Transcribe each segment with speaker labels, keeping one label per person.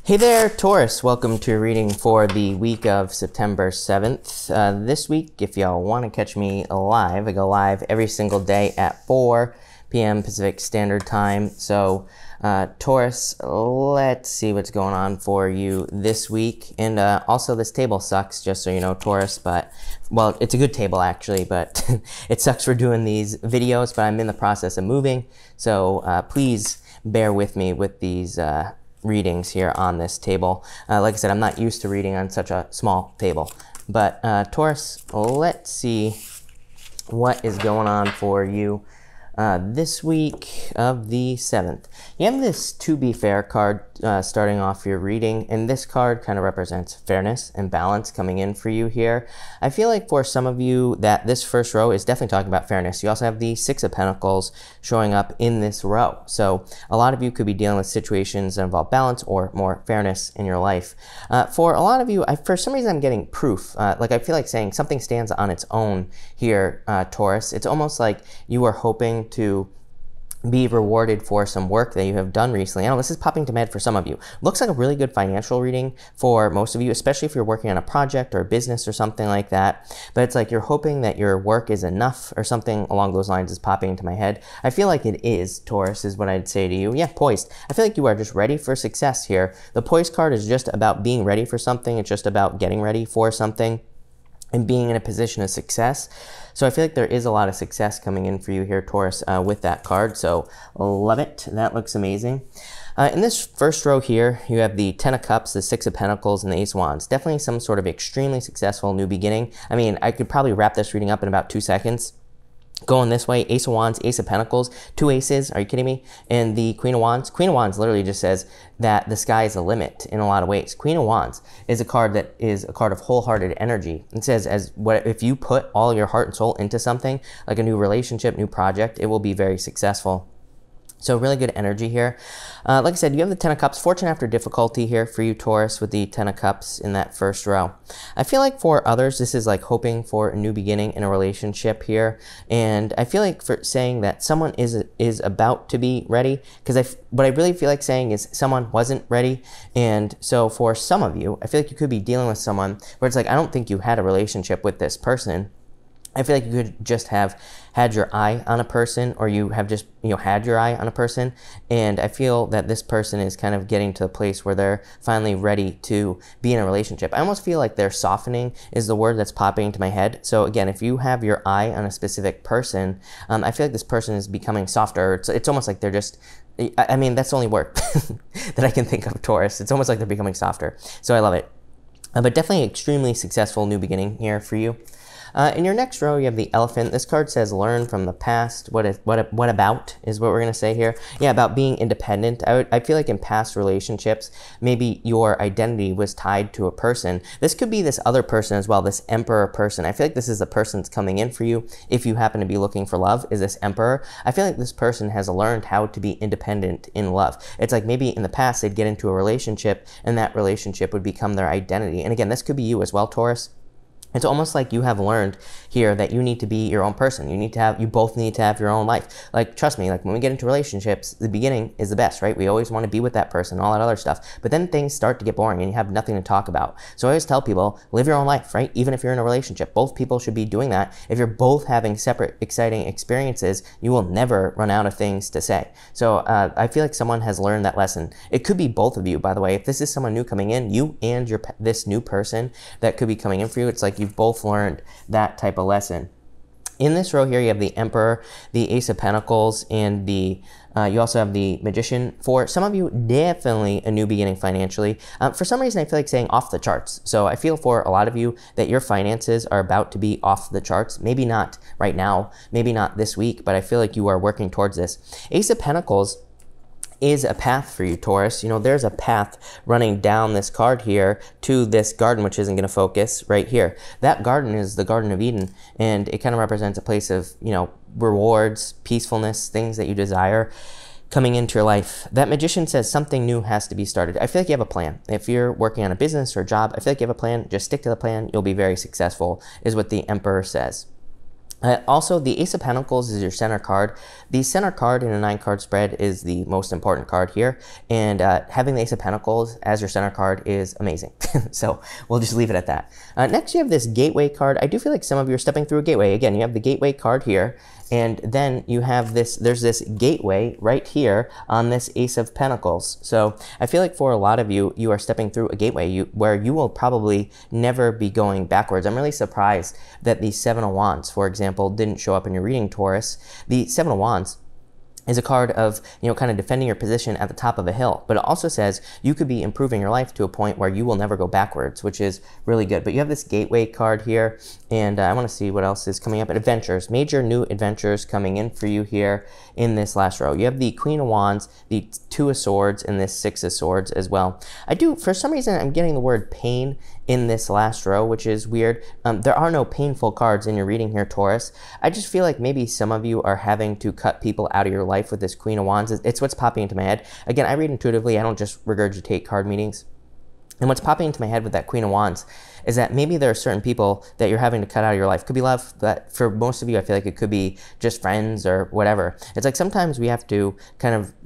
Speaker 1: Hey there, Taurus. Welcome to your reading for the week of September 7th. This week, if y'all want to catch me live, I go live every single day at 4 p.m. Pacific Standard Time. So, Taurus, let's see what's going on for you this week. And also, this table sucks, just so you know, Taurus. But, well, it's a good table, actually, but it sucks for doing these videos. But I'm in the process of moving. So, please bear with me with these readings here on this table. Like I said, I'm not used to reading on such a small table. But Taurus, let's see what is going on for you this week of the 7th. You have this To Be Fair card starting off your reading, and this card kind of represents fairness and balance coming in for you here. I feel like for some of you that this first row is definitely talking about fairness. You also have the Six of Pentacles showing up in this row. So a lot of you could be dealing with situations that involve balance or more fairness in your life. For a lot of you, for some reason I'm getting proof. Like I feel like saying something stands on its own here, Taurus. It's almost like you are hoping to be rewarded for some work that you have done recently. I know this is popping to my head for some of you. Looks like a really good financial reading for most of you, especially if you're working on a project or a business or something like that. But it's like you're hoping that your work is enough or something along those lines is popping into my head. I feel like it is, Taurus, is what I'd say to you. Yeah, poised. I feel like you are just ready for success here. The poised card is just about being ready for something. It's just about getting ready for something and being in a position of success. So I feel like there is a lot of success coming in for you here, Taurus, with that card. So love it. That looks amazing. In this first row here, you have the Ten of Cups, the Six of Pentacles, and the Ace of Wands. Definitely some sort of extremely successful new beginning. I mean, I could probably wrap this reading up in about 2 seconds. Going this way, Ace of Wands, Ace of Pentacles, 2 aces, are you kidding me? And the Queen of Wands. Queen of Wands literally just says that the sky is the limit in a lot of ways. Queen of Wands is a card that is a card of wholehearted energy. It says if you put all your heart and soul into something, like a new relationship, new project, it will be very successful. So really good energy here. Like I said, you have the Ten of Cups, fortune after difficulty here for you, Taurus, with the Ten of Cups in that first row. I feel like for others, this is like hoping for a new beginning in a relationship here. And I feel like for saying that someone is about to be ready, because what I really feel like saying is someone wasn't ready. And so for some of you, I feel like you could be dealing with someone where it's like, I don't think you had a relationship with this person. I feel like you could just have had your eye on a person, or you have just, had your eye on a person. And I feel that this person is kind of getting to a place where they're finally ready to be in a relationship. I almost feel like they're softening is the word that's popping into my head. So again, if you have your eye on a specific person, I feel like this person is becoming softer. It's almost like they're just, I mean, that's the only word that I can think of, Taurus. It's almost like they're becoming softer. So I love it. But definitely an extremely successful new beginning here for you. In your next row, you have the Elephant. This card says learn from the past. What about is what we're going to say here. Yeah, about being independent. I feel like in past relationships, maybe your identity was tied to a person. This could be this other person as well, this Emperor person. I feel like this is the person that's coming in for you if you happen to be looking for love, is this Emperor. I feel like this person has learned how to be independent in love. It's like maybe in the past they'd get into a relationship and that relationship would become their identity. And again, this could be you as well, Taurus. It's almost like you have learned here that you need to be your own person. You both need to have your own life. Like, trust me, like when we get into relationships, the beginning is the best, right? We always want to be with that person, all that other stuff. But then things start to get boring and you have nothing to talk about. So I always tell people, live your own life, right? Even if you're in a relationship, both people should be doing that. If you're both having separate, exciting experiences, you will never run out of things to say. So I feel like someone has learned that lesson. It could be both of you, by the way. If this is someone new coming in, you and this new person that could be coming in for you, it's like you've both learned that type of lesson. In this row here, you have the Emperor, the Ace of Pentacles, and you also have the Magician. For some of you, definitely a new beginning financially. For some reason, I feel like saying off the charts. So I feel for a lot of you that your finances are about to be off the charts. Maybe not right now, maybe not this week, but I feel like you are working towards this. Ace of Pentacles is a path for you, Taurus. There's a path running down this card here to this garden, which isn't going to focus right here. That garden is the Garden of Eden, and it kind of represents a place of, rewards, peacefulness, things that you desire coming into your life. That Magician says something new has to be started. I feel like you have a plan. If you're working on a business or a job, I feel like you have a plan. Just stick to the plan. You'll be very successful, is what the Emperor says. Also, the Ace of Pentacles is your center card. The center card in a 9-card spread is the most important card here, and having the Ace of Pentacles as your center card is amazing. So we'll just leave it at that. Next, you have this Gateway card. I do feel like some of you are stepping through a gateway. Again, you have the Gateway card here, and then you have this, there's this gateway right here on this Ace of Pentacles. So I feel like for a lot of you, you are stepping through a gateway where you will probably never be going backwards. I'm really surprised that the Seven of Wands, for example, didn't show up in your reading, Taurus. The Seven of Wands is a card of, kind of defending your position at the top of a hill. But it also says you could be improving your life to a point where you will never go backwards, which is really good. But you have this Gateway card here, and I want to see what else is coming up. Adventures, major new adventures coming in for you here in this last row. You have the Queen of Wands, the Two of Swords, and this Six of Swords as well. For some reason, I'm getting the word pain in this last row, which is weird. There are no painful cards in your reading here, Taurus. I just feel like maybe some of you are having to cut people out of your life with this Queen of Wands. It's what's popping into my head. Again, I read intuitively. I don't just regurgitate card meanings. And what's popping into my head with that Queen of Wands is that maybe there are certain people that you're having to cut out of your life. Could be love, but for most of you, I feel like it could be just friends or whatever. It's like sometimes we have to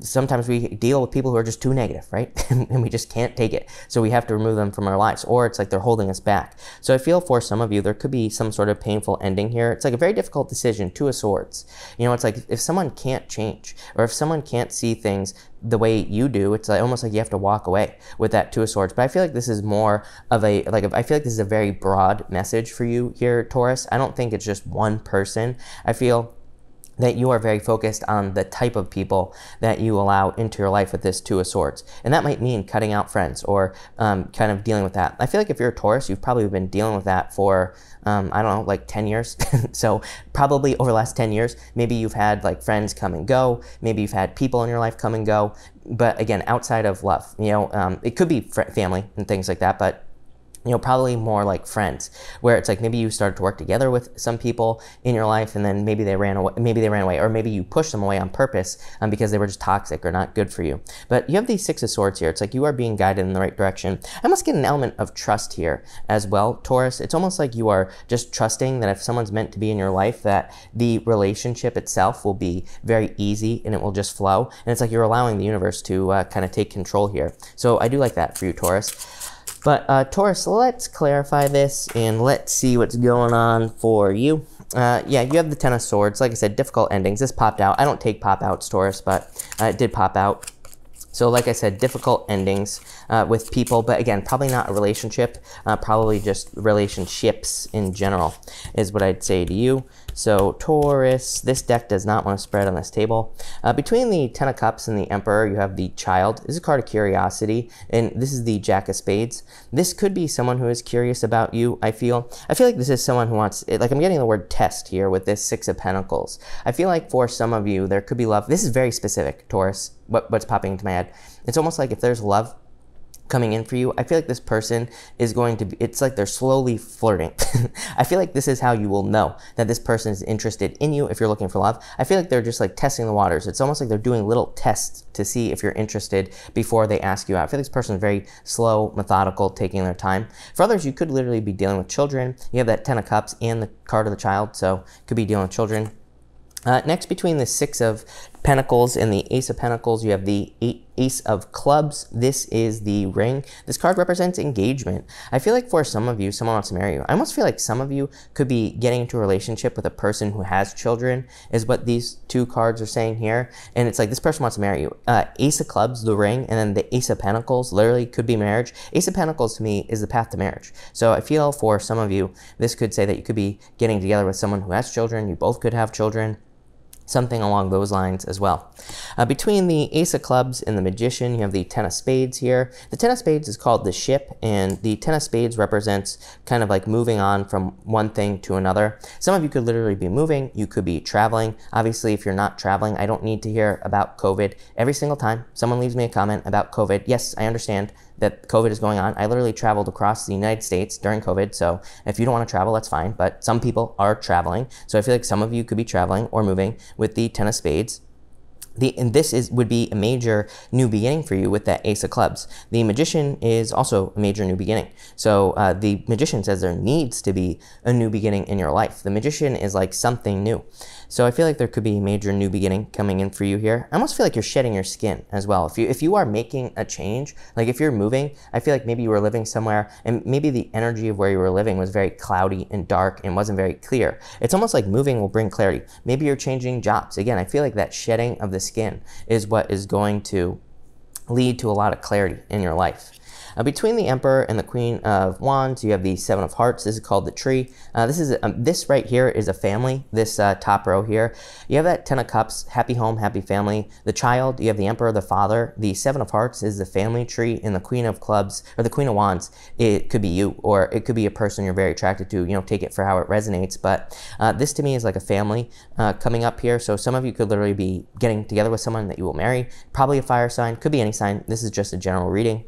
Speaker 1: sometimes we deal with people who are just too negative, right? And we just can't take it. So we have to remove them from our lives, or it's like they're holding us back. So I feel for some of you, there could be some sort of painful ending here. It's like a very difficult decision, Two of Swords. It's like if someone can't change, or if someone can't see things the way you do, it's like almost like you have to walk away with that Two of Swords. But I feel like this is more of I feel like this is a very broad message for you here, Taurus. I don't think it's just one person. I feel that you are very focused on the type of people that you allow into your life with this Two of Swords. And that might mean cutting out friends or kind of dealing with that. I feel like if you're a Taurus, you've probably been dealing with that for, I don't know, like 10 years. So probably over the last 10 years, maybe you've had like friends come and go. Maybe you've had people in your life come and go. But again, outside of love, it could be family and things like that, but probably more like friends, where it's like maybe you started to work together with some people in your life, and then maybe they ran away, or maybe you pushed them away on purpose because they were just toxic or not good for you. But you have these Six of Swords here. It's like you are being guided in the right direction. I must get an element of trust here as well, Taurus. It's almost like you are just trusting that if someone's meant to be in your life, that the relationship itself will be very easy and it will just flow. And it's like you're allowing the universe to kind of take control here. So I do like that for you, Taurus. But Taurus, let's clarify this and let's see what's going on for you. Yeah, you have the Ten of Swords. Like I said, difficult endings. This popped out. I don't take pop-outs, Taurus, but it did pop out. So like I said, difficult endings with people, but again, probably not a relationship, probably just relationships in general is what I'd say to you. So Taurus, this deck does not want to spread on this table. Between the Ten of Cups and the Emperor, you have the Child. This is a card of curiosity, and this is the Jack of Spades. This could be someone who is curious about you, I feel. I feel like this is someone who wants, like I'm getting the word test here with this Six of Pentacles. I feel like for some of you, there could be love. This is very specific, Taurus, what's popping into my head. It's almost like if there's love coming in for you, I feel like this person is going to be, it's like they're slowly flirting. I feel like this is how you will know that this person is interested in you if you're looking for love. I feel like they're just like testing the waters. It's almost like they're doing little tests to see if you're interested before they ask you out. I feel like this person is very slow, methodical, taking their time. For others, you could literally be dealing with children. You have that Ten of Cups and the card of the Child, so could be dealing with children. Next, between the Six of Pentacles and the Ace of Pentacles, you have the Ace of Clubs. This is the ring. This card represents engagement. I feel like for some of you, someone wants to marry you. I almost feel like some of you could be getting into a relationship with a person who has children, is what these two cards are saying here. And it's like this person wants to marry you. Ace of Clubs, the ring, and then the Ace of Pentacles literally could be marriage. Ace of Pentacles to me is the path to marriage. So I feel for some of you, this could say that you could be getting together with someone who has children. You both could have children. Something along those lines as well. Between the Ace of Clubs and the Magician, you have the Ten of Spades here. The Ten of Spades is called the ship, and the Ten of Spades represents kind of like moving on from one thing to another. Some of you could literally be moving. You could be traveling. Obviously, if you're not traveling, I don't need to hear about COVID every single time someone leaves me a comment about COVID. Yes, I understand that COVID is going on. I literally traveled across the United States during COVID, so if you don't want to travel, that's fine, but some people are traveling. So I feel like some of you could be traveling or moving with the Ten of Spades. And this would be a major new beginning for you with that Ace of Clubs. The Magician is also a major new beginning. So the Magician says there needs to be a new beginning in your life. The Magician is like something new. So I feel like there could be a major new beginning coming in for you here. I almost feel like you're shedding your skin as well. If you are making a change, like if you're moving, I feel like maybe you were living somewhere and maybe the energy of where you were living was very cloudy and dark and wasn't very clear. It's almost like moving will bring clarity. Maybe you're changing jobs. Again, I feel like that shedding of the skin is what is going to lead to a lot of clarity in your life. Between the Emperor and the Queen of Wands, you have the Seven of Hearts. This is called the Tree. This right here is a family, this top row here. You have that Ten of Cups, happy home, happy family. The Child, you have the Emperor, the Father. The Seven of Hearts is the family tree, and the Queen of Clubs, or the Queen of Wands, it could be you, or it could be a person you're very attracted to. You know, take it for how it resonates. But this to me is like a family coming up here. So some of you could literally be getting together with someone that you will marry. Probably a fire sign, could be any sign. This is just a general reading.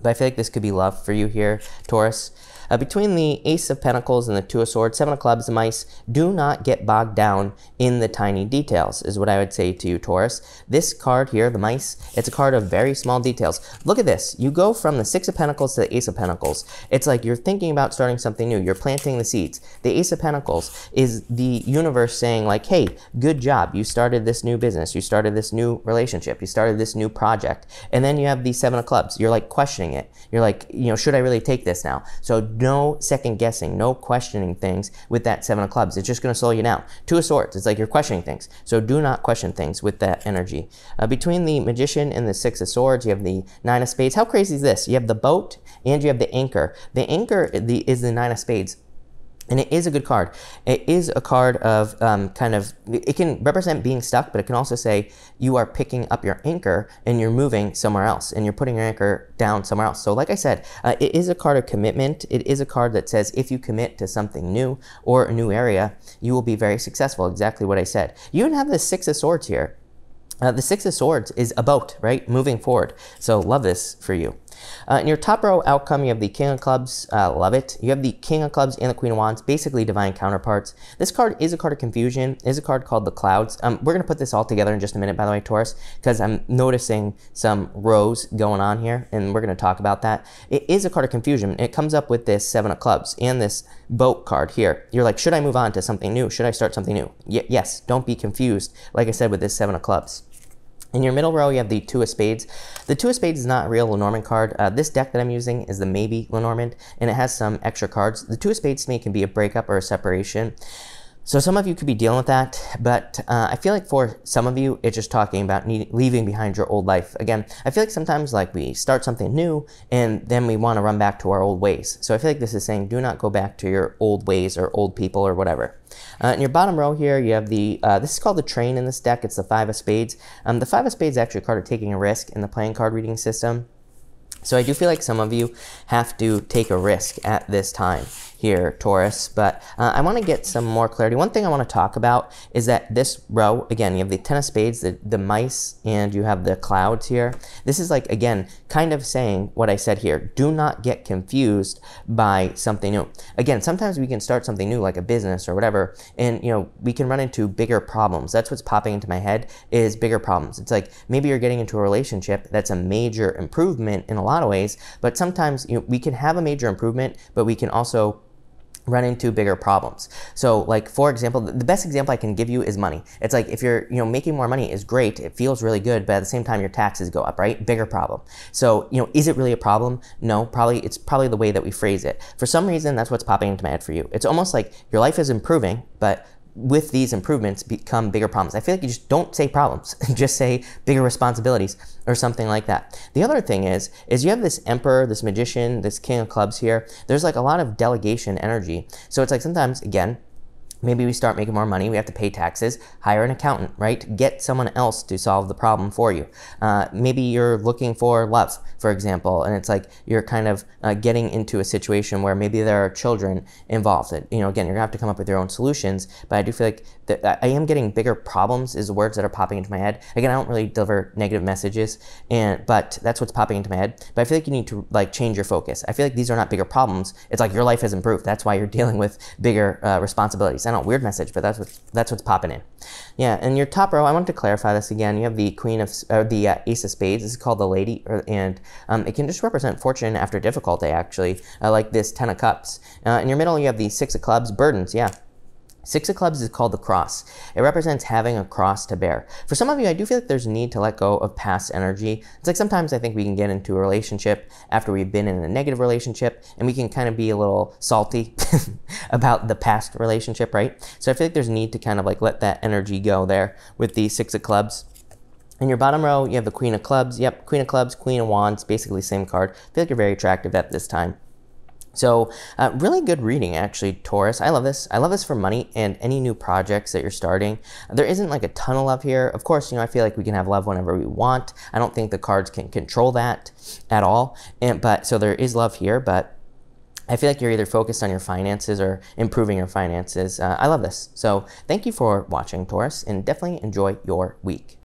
Speaker 1: But I feel like this could be love for you here, Taurus. Between the Ace of Pentacles and the Two of Swords, Seven of Clubs, the Mice, do not get bogged down in the tiny details, is what I would say to you, Taurus. This card here, the Mice, it's a card of very small details. Look at this. You go from the Six of Pentacles to the Ace of Pentacles. It's like you're thinking about starting something new. You're planting the seeds. The Ace of Pentacles is the universe saying like, hey, good job. You started this new business. You started this new relationship. You started this new project. And then you have the Seven of Clubs. You're like questioning it. You're like, you know, should I really take this now? So no second guessing, no questioning things with that Seven of Clubs. It's just going to slow you down. Two of Swords, it's like you're questioning things. So do not question things with that energy. Between the Magician and the Six of Swords, you have the Nine of Spades. How crazy is this? You have the boat and you have the anchor. The anchor is the Nine of Spades. And it is a good card. It is a card of it can represent being stuck, but it can also say you are picking up your anchor and you're moving somewhere else and you're putting your anchor down somewhere else. So like I said, it is a card of commitment. It is a card that says if you commit to something new or a new area, you will be very successful. Exactly what I said. You even have the Six of Swords here. The Six of Swords is a boat, right? Moving forward. So love this for you. In your top row outcome, you have the King of Clubs. Love it. You have the King of Clubs and the Queen of Wands, basically divine counterparts. This card is a card of confusion. It is a card called the Clouds. We're going to put this all together in just a minute, by the way, Taurus, because I'm noticing some rows going on here, and we're going to talk about that. It is a card of confusion. It comes up with this Seven of Clubs and this boat card here. You're like, should I move on to something new? Should I start something new? Yes, don't be confused, like I said, with this Seven of Clubs. In your middle row, you have the Two of Spades. The Two of Spades is not a real Lenormand card. This deck that I'm using is the Maybe Lenormand, and it has some extra cards. The Two of Spades to me can be a breakup or a separation. So some of you could be dealing with that, but I feel like for some of you, it's just talking about leaving behind your old life. Again, I feel like sometimes like we start something new and then we want to run back to our old ways. So I feel like this is saying do not go back to your old ways or old people or whatever. In your bottom row here, you have the, this is called the Train in this deck. It's the Five of Spades. The Five of Spades is actually a card of taking a risk in the playing card reading system. So I do feel like some of you have to take a risk at this time here, Taurus, but I want to get some more clarity. One thing I want to talk about is that this row, again, you have the Ten of Spades, the Mice, and you have the Clouds here. This is like, again, kind of saying what I said here. Do not get confused by something new. Again, sometimes we can start something new, like a business or whatever, and, you know, we can run into bigger problems. That's what's popping into my head is bigger problems. It's like maybe you're getting into a relationship that's a major improvement in a lot of ways, but sometimes, you know, we can have a major improvement, but we can also run into bigger problems. So like, for example, the best example I can give you is money. It's like if you're, you know, making more money is great. It feels really good, but at the same time, your taxes go up, right? Bigger problem. So, you know, is it really a problem? No, it's probably the way that we phrase it. For some reason, that's what's popping into my head for you. It's almost like your life is improving, but with these improvements become bigger problems. I feel like you just don't say problems, just say bigger responsibilities or something like that. The other thing is you have this Emperor, this Magician, this King of Clubs here. There's like a lot of delegation energy. So it's like sometimes, again, maybe we start making more money, we have to pay taxes, hire an accountant, right? Get someone else to solve the problem for you. Maybe you're looking for love, for example, and it's like you're kind of getting into a situation where maybe there are children involved. That, you know, again, you're gonna have to come up with your own solutions, but I do feel like that I am getting bigger problems is the words that are popping into my head. Again, I don't really deliver negative messages, but that's what's popping into my head. But I feel like you need to like change your focus. I feel like these are not bigger problems. It's like your life has improved. That's why you're dealing with bigger responsibilities. sent out a weird message, but that's what's popping in. Yeah, and your top row, I want to clarify this again. You have the Ace of Spades. This is called the Lady, and it can just represent fortune after difficulty, actually, like this Ten of Cups. In your middle, you have the Six of Clubs, burdens, yeah. Six of Clubs is called the cross. It represents having a cross to bear. For some of you, I do feel like there's a need to let go of past energy. It's like sometimes I think we can get into a relationship after we've been in a negative relationship, and we can kind of be a little salty about the past relationship, right? So I feel like there's a need to kind of like let that energy go there with the Six of Clubs. In your bottom row, you have the Queen of Clubs. Yep, Queen of Clubs, Queen of Wands, basically same card. I feel like you're very attractive at this time. So really good reading, actually, Taurus. I love this. I love this for money and any new projects that you're starting. There isn't like a ton of love here. Of course, I feel like we can have love whenever we want. I don't think the cards can control that at all. So there is love here, but I feel like you're either focused on your finances or improving your finances. I love this. So thank you for watching, Taurus, and definitely enjoy your week.